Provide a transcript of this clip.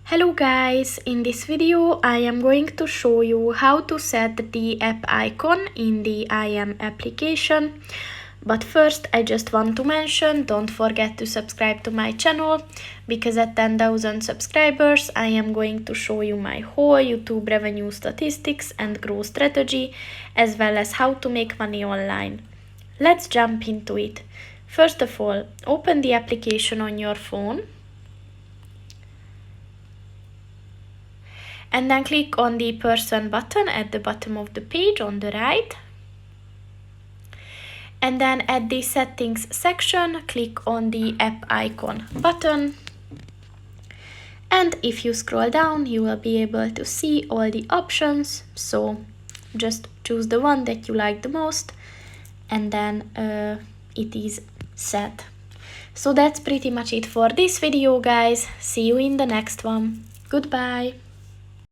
Hello guys, in this video I am going to show you how to set the app icon in the IM application. But first I just want to mention, don't forget to subscribe to my channel, because at 10,000 subscribers I am going to show you my whole YouTube revenue statistics and growth strategy, as well as how to make money online. Let's jump into it. First of all, open the application on your phone. And then click on the person button at the bottom of the page on the right. And then at the settings section, click on the app icon button. And if you scroll down, you will be able to see all the options. So just choose the one that you like the most, and then it is set. So that's pretty much it for this video, guys. See you in the next one. Goodbye.